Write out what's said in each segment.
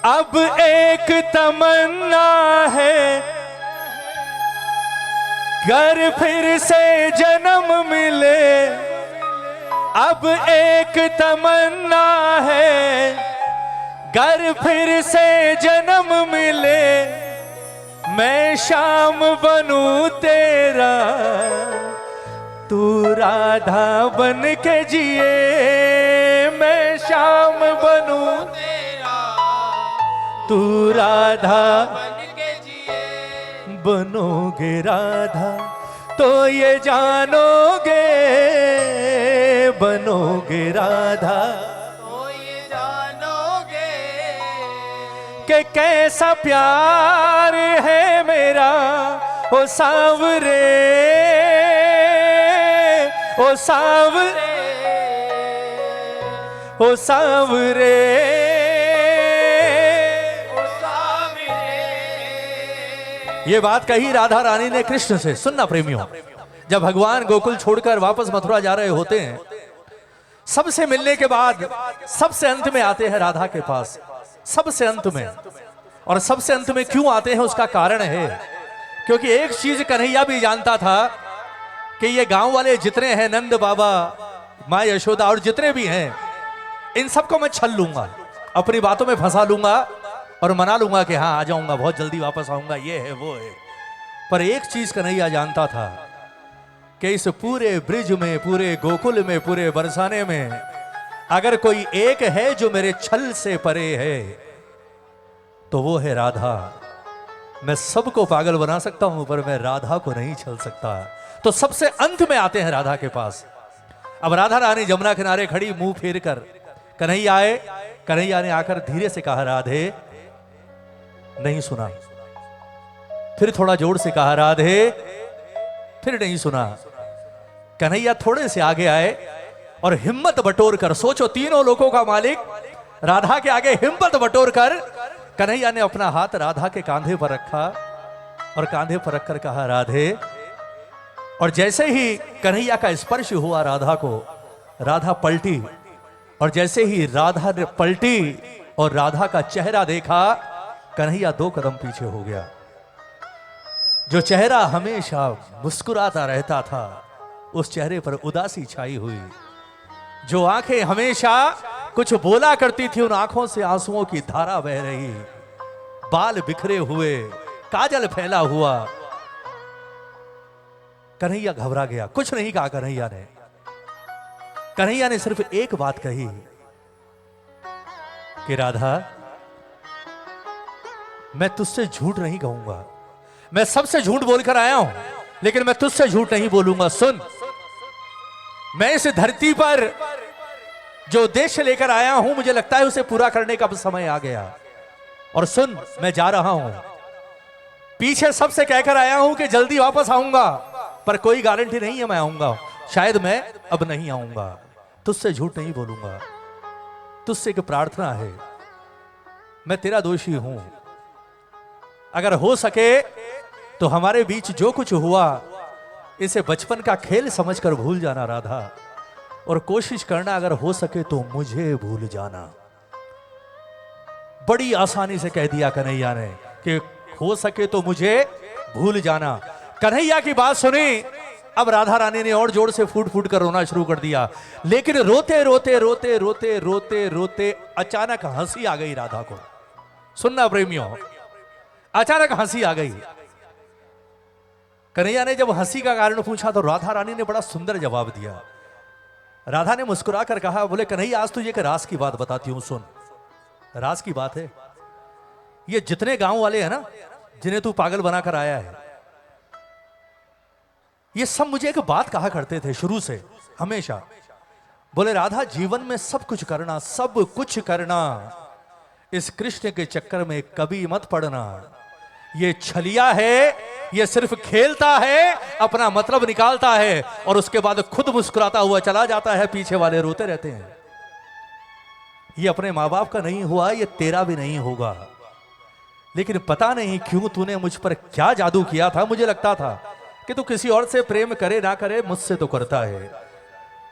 अब एक तमन्ना है, घर फिर से जन्म मिले। अब एक तमन्ना है, घर फिर से जन्म मिले। मैं शाम बनूं तेरा, तू राधा बन के जिए। मैं शाम बनूं तेरा, तू राधा बन के जिए। बनोगे राधा तो ये जानोगे, बनोगे राधा तो ये जानोगे कि कैसा प्यार है मेरा। ओ सांवरे, ओ सांवरे, ओ सांवरे, ओ सांवरे। ये बात कही राधा रानी ने कृष्ण से। सुनना प्रेमियों, जब भगवान गोकुल छोड़कर वापस मथुरा जा रहे होते हैं, सबसे मिलने के बाद सबसे अंत में आते हैं राधा के पास, सबसे अंत में। और सबसे अंत में क्यों आते हैं उसका कारण है, क्योंकि एक चीज कन्हैया भी जानता था कि ये गांव वाले जितने हैं, नंद बाबा, माँ यशोदा और जितने भी हैं, इन सबको मैं छल लूंगा, अपनी बातों में फंसा लूंगा और मना लूंगा कि हाँ आ जाऊंगा, बहुत जल्दी वापस आऊंगा, ये है वो है। पर एक चीज कन्हैया जानता था कि इस पूरे ब्रिज में, पूरे गोकुल में, पूरे बरसाने में अगर कोई एक है जो मेरे छल से परे है तो वो है राधा। मैं सबको पागल बना सकता हूं पर मैं राधा को नहीं छल सकता। तो सबसे अंत में आते हैं राधा के पास। अब राधा रानी जमुना किनारे खड़ी मुंह फेर कर कन्हैया आए। कन्हैया ने आकर धीरे से कहा राधे। नहीं सुना। फिर थोड़ा जोर से कहा राधे। फिर नहीं सुना। कन्हैया थोड़े से आगे आए और हिम्मत बटोर कर, सोचो तीनों लोगों का मालिक राधा के आगे हिम्मत बटोर कर कन्हैया ने अपना हाथ राधा के कांधे पर रखा और कांधे पर रखकर कहा राधे। और जैसे ही कन्हैया का स्पर्श हुआ राधा को, राधा पलटी। और जैसे ही राधा ने पलटी और राधा का चेहरा देखा, कन्हैया 2 कदम पीछे हो गया। जो चेहरा हमेशा मुस्कुराता रहता था, उस चेहरे पर उदासी छाई हुई। जो आंखें हमेशा कुछ बोला करती थी, उन आंखों से आंसुओं की धारा बह रही। बाल बिखरे हुए, काजल फैला हुआ। कन्हैया घबरा गया। कुछ नहीं कहा कन्हैया ने। कन्हैया ने सिर्फ एक बात कही कि राधा, मैं तुझसे झूठ नहीं कहूंगा। मैं सबसे झूठ बोलकर आया हूं, लेकिन मैं तुझसे झूठ नहीं बोलूंगा। सुन, मैं इस धरती पर जो उद्देश्य लेकर आया हूं, मुझे लगता है उसे पूरा करने का समय आ गया। और सुन, मैं जा रहा हूं। पीछे सबसे कहकर आया हूं कि जल्दी वापस आऊंगा, पर कोई गारंटी नहीं है मैं आऊंगा। शायद मैं अब नहीं आऊंगा। तुझसे झूठ नहीं बोलूंगा। तुझसे एक प्रार्थना है। मैं तेरा दोषी हूं। अगर हो सके तो हमारे बीच जो कुछ हुआ, इसे बचपन का खेल समझकर भूल जाना राधा। और कोशिश करना अगर हो सके तो मुझे भूल जाना। बड़ी आसानी से कह दिया कन्हैया ने कि हो सके तो मुझे भूल जाना। कन्हैया की बात सुनी। अब राधा रानी ने और जोर से फूट फूट कर रोना शुरू कर दिया। लेकिन रोते रोते रोते रोते रोते रोते अचानक हंसी आ गई राधा को। सुनना प्रेमियों, अचानक हंसी आ गई। कन्हैया ने जब हंसी का कारण पूछा तो राधा रानी ने बड़ा सुंदर जवाब दिया। राधा ने मुस्कुरा कर कहा, बोले कन्हैया, आज तुझे एक राज की बात बताती हूं, सुन। राज की बात है, ये जितने गांव वाले हैं ना, जिन्हें तू पागल बनाकर आया है, ये सब मुझे एक बात कहा करते थे शुरू से, हमेशा। बोले राधा, जीवन में सब कुछ करना, सब कुछ करना, इस कृष्ण के चक्कर में कभी मत पड़ना। ये छलिया है, ये सिर्फ खेलता है, अपना मतलब निकालता है और उसके बाद खुद मुस्कुराता हुआ चला जाता है। पीछे वाले रोते रहते हैं। ये अपने माँ बाप का नहीं हुआ, ये तेरा भी नहीं होगा। लेकिन पता नहीं क्यों तूने मुझ पर क्या जादू किया था। मुझे लगता था कि तू किसी और से प्रेम करे ना करे, मुझसे तो करता है।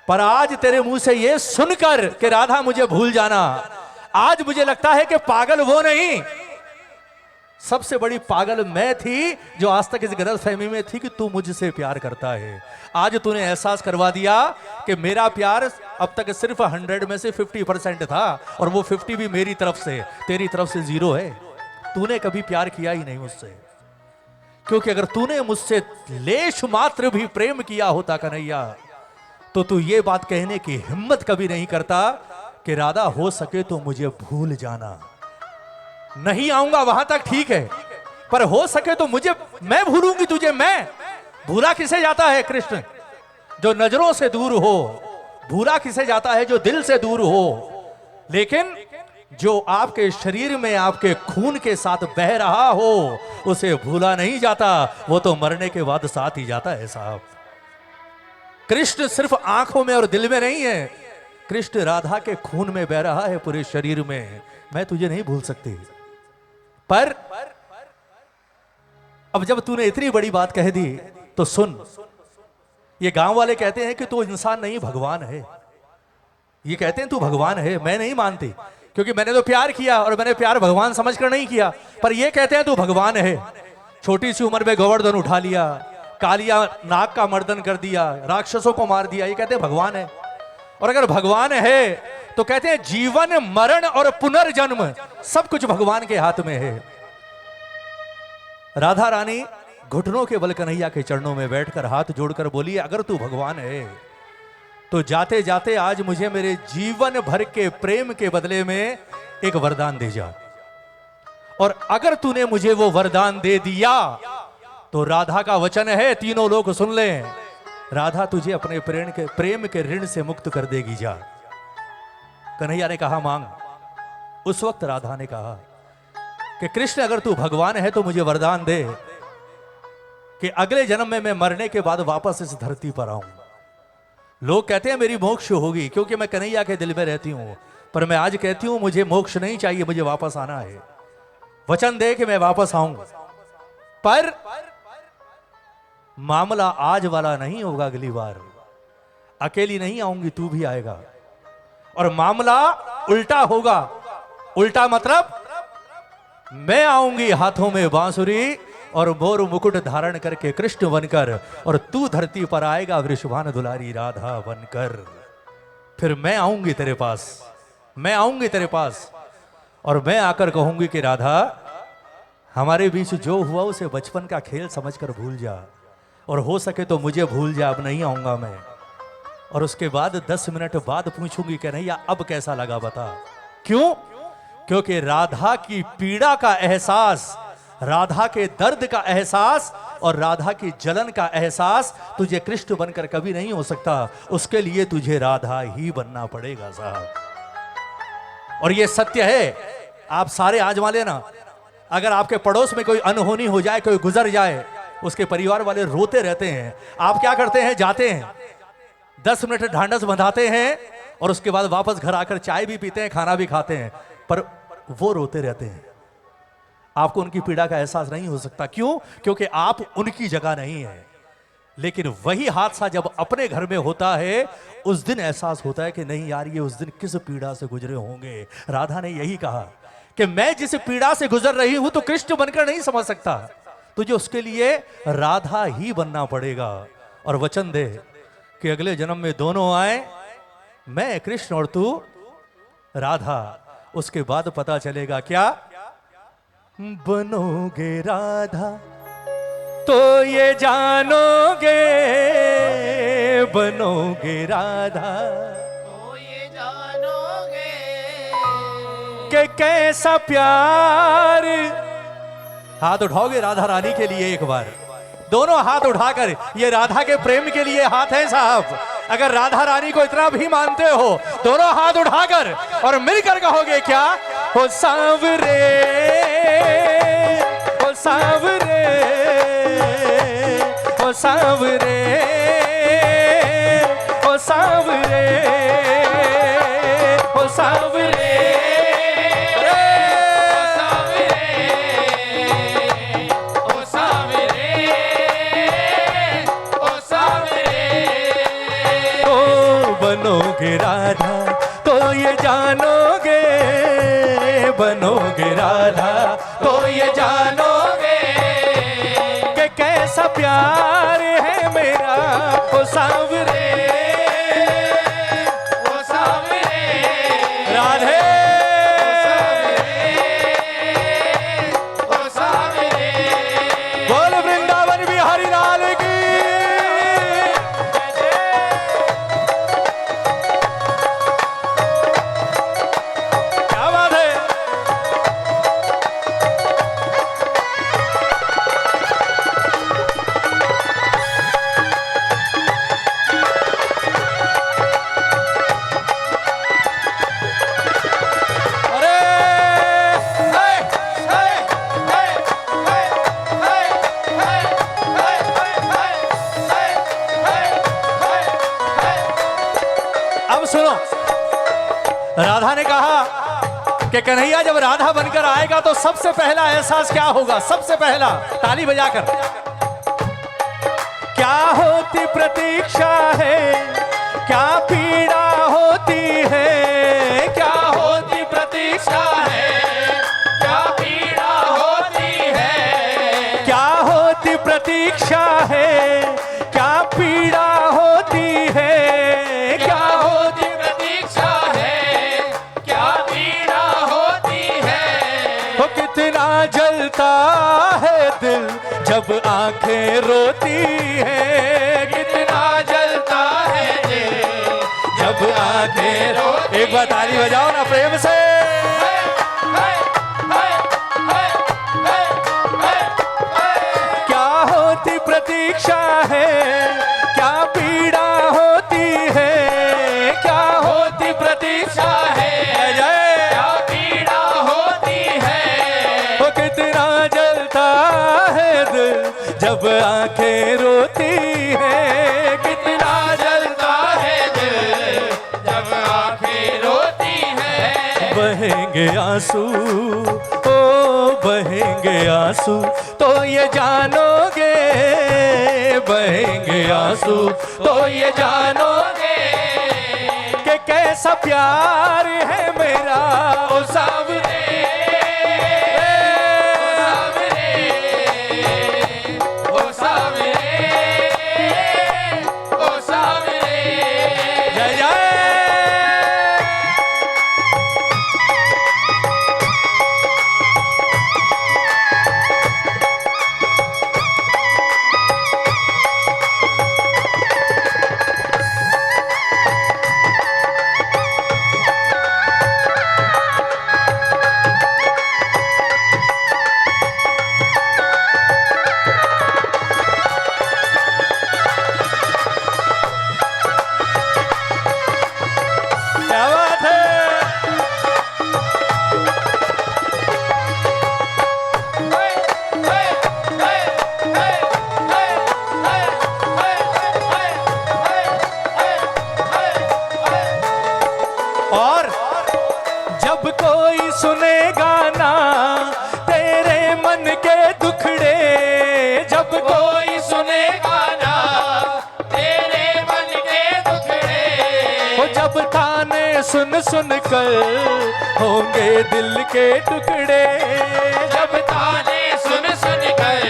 पर आज तेरे मुंह से ये सुनकर कि राधा मुझे भूल जाना, आज मुझे लगता है कि पागल वो नहीं, सबसे बड़ी पागल मैं थी जो आज तक इस गलतफहमी में थी कि तू मुझसे प्यार करता है। आज तूने एहसास करवा दिया कि मेरा प्यार अब तक सिर्फ 100 में से 50% था, और वो 50 भी मेरी तरफ से, तेरी तरफ से 0 है। तूने कभी प्यार किया ही नहीं मुझसे, क्योंकि अगर तूने मुझसे लेश मात्र भी प्रेम किया होता कन्हैया, तो तू ये बात कहने की हिम्मत कभी नहीं करता कि राधा हो सके तो मुझे भूल जाना। नहीं आऊंगा वहां तक ठीक है, पर हो सके तो मुझे, मैं भूलूंगी तुझे। मैं भूला किसे जाता है कृष्ण? जो नजरों से दूर हो। भूला किसे जाता है? जो दिल से दूर हो। लेकिन जो आपके शरीर में आपके खून के साथ बह रहा हो उसे भूला नहीं जाता, वो तो मरने के बाद साथ ही जाता है साहब। कृष्ण सिर्फ आंखों में और दिल में नहीं है, कृष्ण राधा के खून में बह रहा है, पूरे शरीर में। मैं तुझे नहीं भूल सकती, पर अब जब तूने इतनी बड़ी बात कह दी तो सुन। ये गांव वाले कहते हैं कि तू इंसान नहीं भगवान है। ये कहते हैं तू भगवान है, मैं नहीं मानती, क्योंकि मैंने तो प्यार किया और मैंने प्यार भगवान समझकर नहीं किया। पर ये कहते हैं तू भगवान है। छोटी सी उम्र में गोवर्धन उठा लिया, कालिया नाग का मर्दन कर दिया, राक्षसों को मार दिया, ये कहते हैं भगवान है। और अगर भगवान है तो कहते हैं जीवन मरण और पुनर्जन्म सब कुछ भगवान के हाथ में है। राधा रानी घुटनों के बल कन्हैया के चरणों में बैठकर हाथ जोड़कर बोली, अगर तू भगवान है तो जाते जाते आज मुझे मेरे जीवन भर के प्रेम के बदले में एक वरदान दे जा। और अगर तूने मुझे वो वरदान दे दिया तो राधा का वचन है, तीनों लोग सुन लें, राधा तुझे अपने प्रेम के ऋण से मुक्त कर देगी जा। कन्हैया ने कहा मांग। उस वक्त राधा ने कहा कि कृष्ण अगर तू भगवान है तो मुझे वरदान दे कि अगले जन्म में मैं मरने के बाद वापस इस धरती पर आऊं। लोग कहते हैं मेरी मोक्ष होगी क्योंकि मैं कन्हैया के दिल में रहती हूं, पर मैं आज कहती हूं मुझे मोक्ष नहीं चाहिए, मुझे वापस आना है। वचन दे कि मैं वापस आऊं, पर मामला आज वाला नहीं होगा, अगली बार अकेली नहीं आऊंगी, तू भी आएगा। और मामला उल्टा होगा। उल्टा मतलब मैं आऊंगी हाथों में बांसुरी और मोर मुकुट धारण करके कृष्ण बनकर, और तू धरती पर आएगा वृषभान दुलारी राधा बनकर। फिर मैं आऊंगी तेरे पास, मैं आऊंगी तेरे पास, और मैं आकर कहूंगी कि राधा हमारे बीच जो हुआ उसे बचपन का खेल समझकर भूल जा, और हो सके तो मुझे भूल जा, अब नहीं आऊंगा मैं। और उसके बाद 10 मिनट बाद पूछूंगी कि नहीं अब कैसा लगा बता। क्यों? क्योंकि राधा की पीड़ा का एहसास, राधा के दर्द का एहसास और राधा की जलन का एहसास तुझे कृष्ण बनकर कभी नहीं हो सकता। उसके लिए तुझे राधा ही बनना पड़ेगा साहब। और ये सत्य है, आप सारे आजमा लेना। अगर आपके पड़ोस में कोई अनहोनी हो जाए, कोई गुजर जाए, उसके परिवार वाले रोते रहते हैं, आप क्या करते हैं? जाते हैं, 10 मिनट ढांढस बंधाते हैं और उसके बाद वापस घर आकर चाय भी पीते हैं, खाना भी खाते हैं, पर वो रोते रहते हैं। आपको उनकी पीड़ा का एहसास नहीं हो सकता। क्यों? क्योंकि आप उनकी जगह नहीं है। लेकिन वही हादसा जब अपने घर में होता है, उस दिन एहसास होता है कि नहीं यार, ये उस दिन किस पीड़ा से गुजरे होंगे। राधा ने यही कहा कि मैं जिस पीड़ा से गुजर रही हूं तो कृष्ण बनकर नहीं समझ सकता, तुझे उसके लिए राधा ही बनना पड़ेगा। और वचन दे कि अगले जन्म में दोनों आए, मैं कृष्ण और तू राधा। उसके बाद पता चलेगा क्या? बनोगे राधा तो ये जानोगे, बनोगे राधा तो ये जानोगे कि कैसा प्यार। हाथ उठाओगे राधा रानी के लिए एक बार, दोनों हाथ उठाकर। ये राधा के प्रेम के लिए हाथ है साहब। अगर राधा रानी को इतना भी मानते हो, दोनों हाथ उठाकर और मिलकर कहोगे क्या? हो सांवरे, हो सांवरे, हो सांवरे, हो सांवरे, हो सांवरे, बनोगे राधा तो ये जानोगे, राधा तो ये जानोगे कि कैसा प्यार है मेरा ओ सांवरे, ओ सांवरे राधे ओ सांवरे। बोल वृंदावन बिहारी लाल की। क्या बात है। अरे हे हे हे हे हे हे। अब सुनो, राधा ने कहा कि कन्हैया जब राधा बनकर आएगा तो सबसे पहला एहसास क्या होगा? सबसे पहला ताली बजाकर, क्या होती प्रतीक्षा है, क्या पीड़ा होती है, क्या होती प्रतीक्षा है, क्या पीड़ा होती है, क्या होती प्रतीक्षा है, क्या पीड़ा होती है, क्या होती प्रतीक्षा है, क्या पीड़ा होती है। हो कितना जलता है दिल जब आंखें रोती है, कितना जलता है दिल जब आंखें रो। एक बार ताली बजाओ ना प्रेम से। क्या होती प्रतीक्षा है, क्या पीड़ा होती है, क्या होती प्रतीक्षा है, जय क्या पीड़ा होती है। वो कितना जलता है दिल जब आंखें रोती है, कितना जलता है दिल जब आंखें रोती है। बहेंगे आंसू, ओ बहेंगे आंसू तो ये जानोगे, बहेंगे आंसू तो ये जानोगे कि कैसा प्यार है मेरा ओ सांवरे, ओ सांवरे ओ सांवरे। जय जय। क्या बात है। और जब कोई सुनेगा ना तेरे मन के दुखड़े, जब कोई सुनेगा ना तेरे मन के दुखड़े। हो जब ताने सुन सुन कर होंगे दिल के टुकड़े, जब ताने सुन सुन कर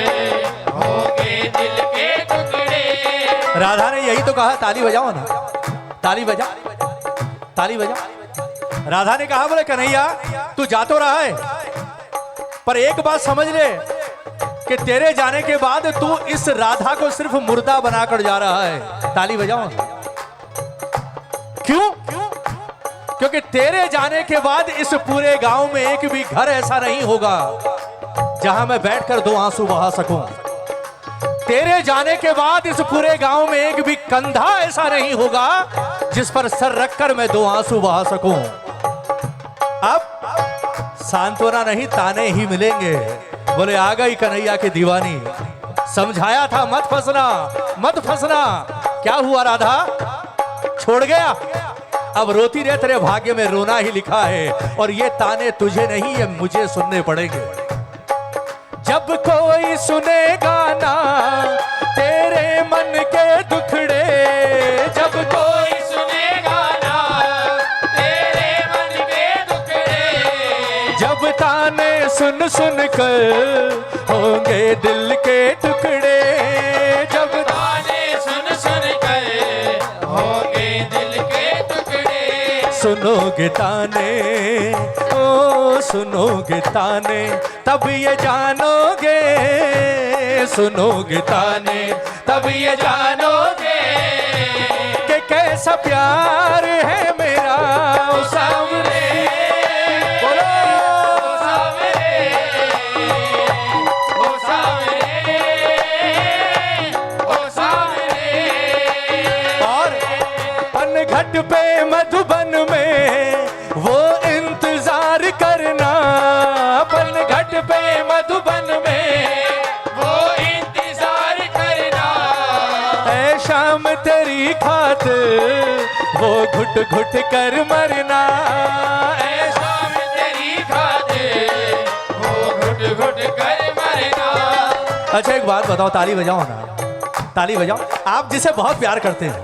होंगे दिल के टुकड़े। राधा ने यही तो कहा, ताली बजाओ ना, ताली बजा, ताली बजा। राधा ने कहा बोले कन्हैया तू जा तो रहा है, पर एक बात समझ ले कि तेरे जाने के बाद तू इस राधा को सिर्फ मुर्दा बनाकर जा रहा है। ताली बजाओ। क्यों? क्योंकि तेरे जाने के बाद इस पूरे गांव में एक भी घर ऐसा नहीं होगा जहां मैं बैठकर दो आंसू बहा सकूं। तेरे जाने के बाद इस पूरे गांव में एक भी कंधा ऐसा नहीं होगा जिस पर सर रखकर मैं दो आंसू बहा सकूं। अब सांत्वना नहीं ताने ही मिलेंगे। बोले आ गई कन्हैया की दीवानी, समझाया था मत फंसना मत फंसना। क्या हुआ राधा, छोड़ गया? अब रोती रहे, तेरे भाग्य में रोना ही लिखा है, और ये ताने तुझे नहीं ये मुझे सुनने पड़ेंगे। जब कोई सुनेगा ना तेरे मन के दुखड़े, जब कोई सुनेगा ना तेरे मन के दुखड़े। जब ताने सुन सुन कर होंगे दिल के टुकड़े। जब ताने सुन सुन कर होंगे दिल के टुकड़े। सुनोगे ताने, ओ सुनोगे ताने, तब ये जानोगे। सुनोगे ताने, तब ये जानोगे कि कैसा प्यार है मेरा ओ सावरे। बोलो ओ सावरे, ओ सावरे, ओ सावरे। और पनघट पे मधुबन में वो इंतजार करना। पनघट पे मधुबन में वो इंतजार करना। है शाम तेरी खातिर वो घुट घुट कर मरना। ऐ शाम तेरी खातिर वो घुट घुट कर मरना। अच्छा एक बात बताओ, ताली बजाओ ना, ताली बजाओ। आप जिसे बहुत प्यार करते हैं,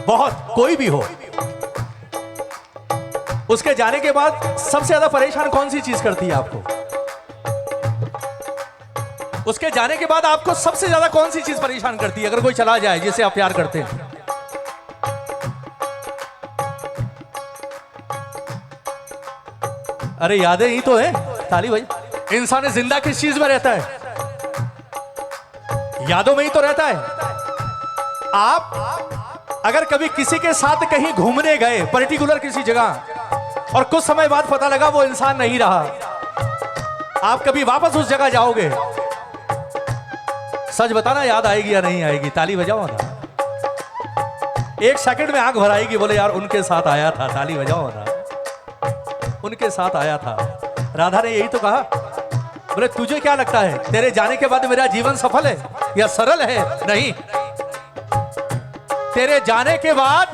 बहुत, कोई भी हो, उसके जाने के बाद सबसे ज्यादा परेशान कौन सी चीज करती है आपको? उसके जाने के बाद आपको सबसे ज्यादा कौन सी चीज परेशान करती है अगर कोई चला जाए जिसे आप प्यार करते हैं? अरे यादें ही तो है। ताली भाई, इंसान जिंदा किस चीज में रहता है? यादों में ही तो रहता है। आप अगर कभी किसी के साथ कहीं घूमने गए पर्टिकुलर किसी जगह और कुछ समय बाद पता लगा वो इंसान नहीं रहा, आप कभी वापस उस जगह जाओगे? सच बताना, याद आएगी या नहीं आएगी? ताली बजाओ ना। एक सेकंड में आंख भर आएगी, बोले यार उनके साथ आया था। ताली बजाओ ना, उनके साथ आया था। राधा ने यही तो कहा, बोले तुझे क्या लगता है तेरे जाने के बाद मेरा जीवन सफल है या सरल है? नहीं, तेरे जाने के बाद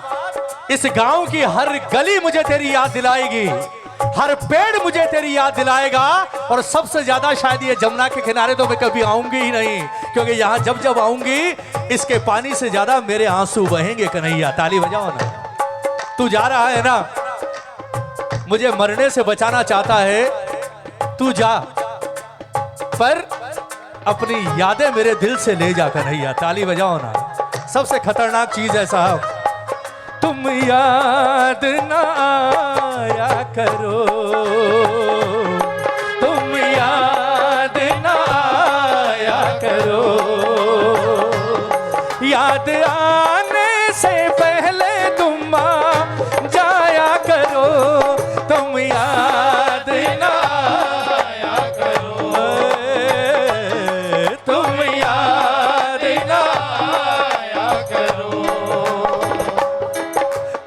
इस गांव की हर गली मुझे तेरी याद दिलाएगी, हर पेड़ मुझे तेरी याद दिलाएगा। और सबसे ज्यादा शायद ये जमुना के किनारे तो मैं कभी आऊंगी ही नहीं, क्योंकि यहां जब जब आऊंगी इसके पानी से ज्यादा मेरे आंसू बहेंगे। कन्हैया ताली बजाओ ना। तू जा रहा है ना, मुझे मरने से बचाना चाहता है, तू जा, पर अपनी यादें मेरे दिल से ले जा। कन्हैया ताली बजाओ ना। सबसे खतरनाक चीज है साहब, तुम याद ना आया करो, तुम याद ना आया करो, याद आने से पहले तुम आ जाया करो, तुम याद ना आया करो, तुम याद ना आया करो।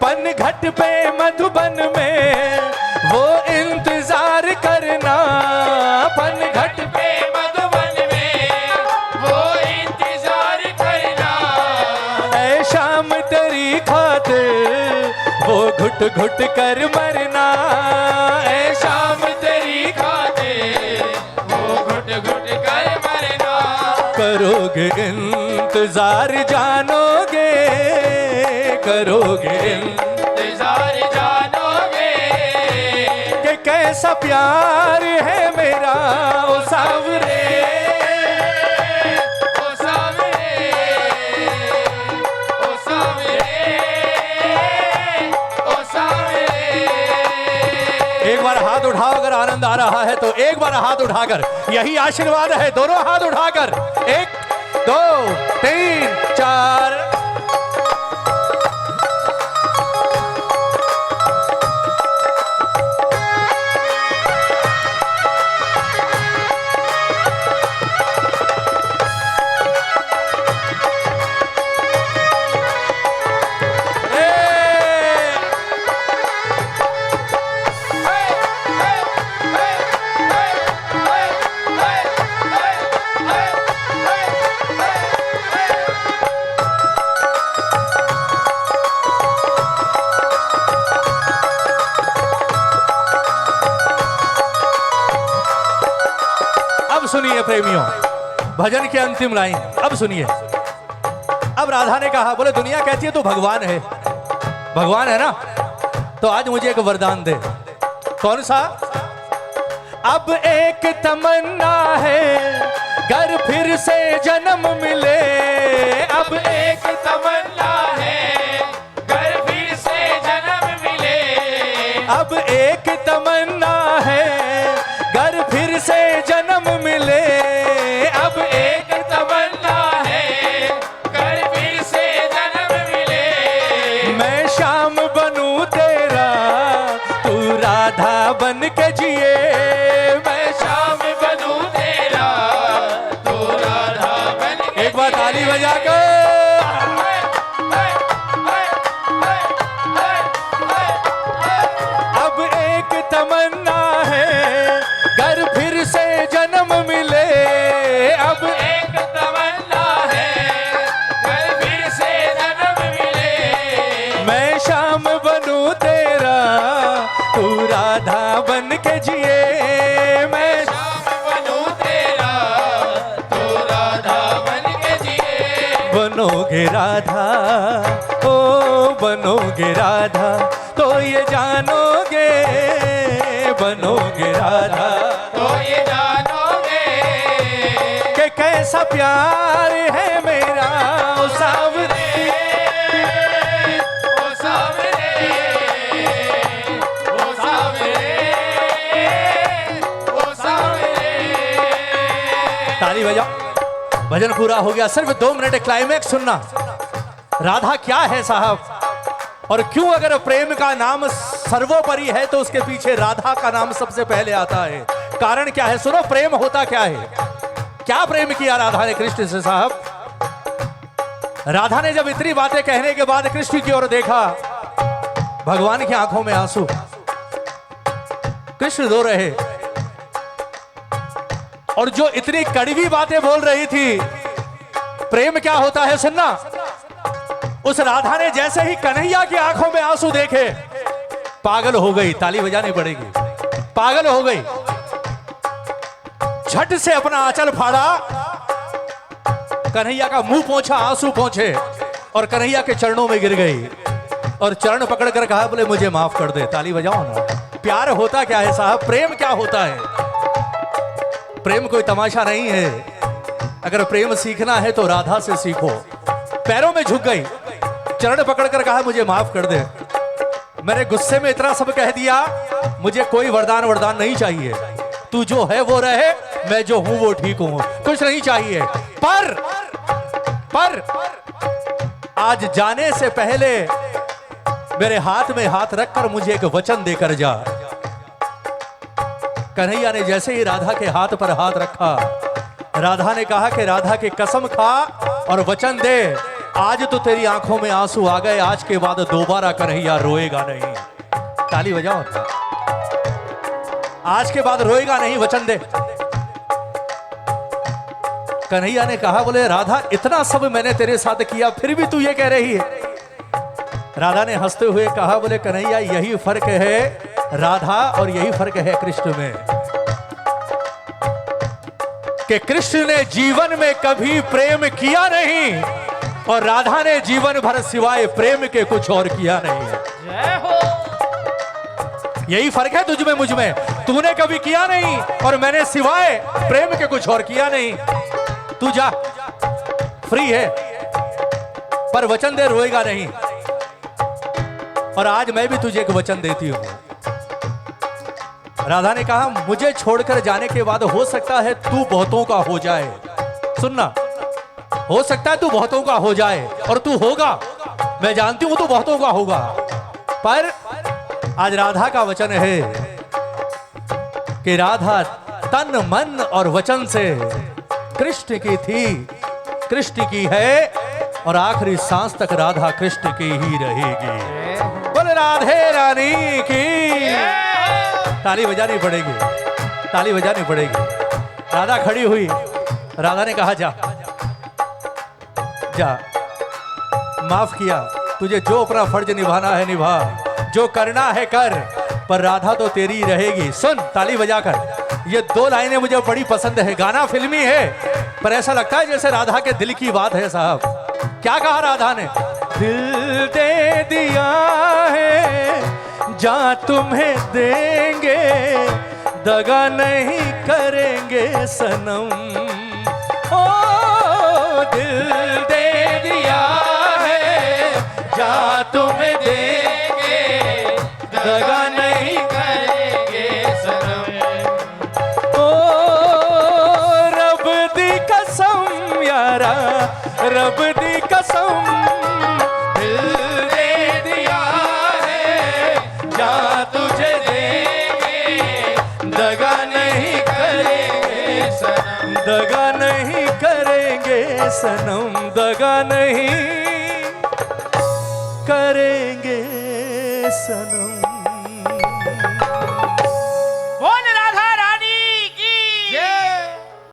पनघट पे मधुबन में वो इंतजार करना। पनघट पे मधुबन में वो इंतजार करना। ऐ शाम तेरी खातिर वो घुट घुट कर मरना। ऐ शाम तेरी खातिर वो घुट घुट कर मरना। करोगे इंतजार जानोगे, करोगे इंतजार जानोगे कि कैसा प्यार है मेरा ओ सावरे। ओ सावरे, ओ सावरे, ओ सावरे। एक बार हाथ उठाओ अगर आनंद आ रहा है तो, एक बार हाथ उठाकर, यही आशीर्वाद है, दोनों हाथ उठाकर, 1 2 3 4। अब सुनिए प्रेमियों, भजन की अंतिम लाइन अब सुनिए। अब राधा ने कहा, बोले दुनिया कहती है तू भगवान है, भगवान है ना, तो आज मुझे एक वरदान दे। कौन सा? अब एक तमन्ना है घर फिर से जन्म मिले। अब एक तमन्ना है घर फिर से जन्म मिले। अब एक तमन्ना है घर फिर से जन्म मिले। अब एक तमन्ना है घर फिर से जन्म मिले। मैं श्याम बनूं तेरा तू राधा बन के जिए। मैं श्याम बनूं तेरा तू राधा बन के एक बार ताली बजा कर। अब एक तमन्ना है घर फिर से जन्म मिले। अब एक तमन्ना है घर फिर से जन्म मिले। मैं श्याम बनूं तेरा तू राधा बन के जिए। मैं श्याम बनूं तेरा तू राधा बन के जिए। बनोगे राधा ओ बनोगे राधा तो ये जानोगे। बनोगे राधा तो ये जानोगे कि कैसा प्यार है मेरा ओ सावरे। ओ सावरे ओ सावरे ओ सावरे। ताली बजाओ। भजन पूरा हो गया। सिर्फ 2 मिनट क्लाइमैक्स सुनना। राधा क्या है साहब, और क्यों अगर प्रेम का नाम सर्वोपरि है तो उसके पीछे राधा का नाम सबसे पहले आता है। कारण क्या है सुनो। प्रेम होता क्या है, क्या प्रेम किया राधा ने कृष्ण से साहब। राधा ने जब इतनी बातें कहने के बाद कृष्ण की ओर देखा, भगवान की आंखों में आंसू। कृष्ण रो रहे, और जो इतनी कड़वी बातें बोल रही थी, प्रेम क्या होता है सुनना। उस राधा ने जैसे ही कन्हैया की आंखों में आंसू देखे, पागल हो गई। ताली बजानी पड़ेगी। पागल हो गई। झट से अपना आंचल फाड़ा, कन्हैया का मुंह पोंछा, आंसू पोंछे, और कन्हैया के चरणों में गिर गई और चरण पकड़कर कहा बोले मुझे माफ कर दे। ताली बजाओ ना। प्यार होता क्या है साहब, प्रेम क्या होता है। प्रेम कोई तमाशा नहीं है। अगर प्रेम सीखना है तो राधा से सीखो। पैरों में झुक गई, चरण पकड़कर कहा मुझे माफ कर दे। मैंने गुस्से में इतना सब कह दिया, मुझे कोई वरदान नहीं चाहिए। तू जो है वो रहे, मैं जो हूं वो ठीक हूं, कुछ नहीं चाहिए। पर आज जाने से पहले मेरे हाथ में हाथ रखकर मुझे एक वचन देकर जा। कन्हैया ने जैसे ही राधा के हाथ पर हाथ रखा, राधा ने कहा कि राधा की कसम खा और वचन दे, आज तो तेरी आंखों में आंसू आ गए, आज के बाद दोबारा कन्हैया रोएगा नहीं। ताली बजाओ। आज के बाद रोएगा नहीं, वचन दे। कन्हैया ने कहा बोले राधा इतना सब मैंने तेरे साथ किया, फिर भी तू ये कह रही है। राधा ने हंसते हुए कहा बोले कन्हैया यही फर्क है राधा और यही फर्क है कृष्ण में, कि कृष्ण ने जीवन में कभी प्रेम किया नहीं और राधा ने जीवन भर सिवाय प्रेम के कुछ और किया नहीं है। जय हो। यही फर्क है तुझ में मुझ में। तूने कभी किया नहीं और मैंने सिवाय प्रेम के कुछ और किया नहीं। तू जा, फ्री है, पर वचन दे रोएगा नहीं। और आज मैं भी तुझे एक वचन देती हूं। राधा ने कहा मुझे छोड़कर जाने के बाद हो सकता है तू बहुतों का हो जाए। सुनना, हो सकता है तू बहुतों का हो जाए और तू होगा, मैं जानती हूं तू बहुतों का होगा। पर आज राधा का वचन है कि राधा तन मन और वचन से कृष्ण की थी, कृष्ण की है और आखिरी सांस तक राधा कृष्ण की ही रहेगी। बोले राधे रानी की। ताली बजानी पड़ेगी, ताली बजानी पड़ेगी। राधा खड़ी हुई, राधा ने कहा जा जा, माफ किया, तुझे जो अपना फर्ज निभाना है निभा, जो करना है कर, पर राधा तो तेरी रहेगी। सुन ताली बजाकर, ये 2 लाइनें मुझे बड़ी पसंद है। गाना फिल्मी है पर ऐसा लगता है जैसे राधा के दिल की बात है साहब। क्या कहा राधा ने? दिल दे दिया है जा तुम्हें देंगे, दगा नहीं करेंगे सनम। ओ दिल दे दिया है जा तुम्हें देंगे, दगा नहीं करेंगे सनम। ओ रब दी कसम यारा, रब दी कसम, दिल दे दिया है जा तुझे देंगे, दगा नहीं करेंगे सनम। दगा नहीं करेंगे सनम, दगा नहीं करेंगे सनम।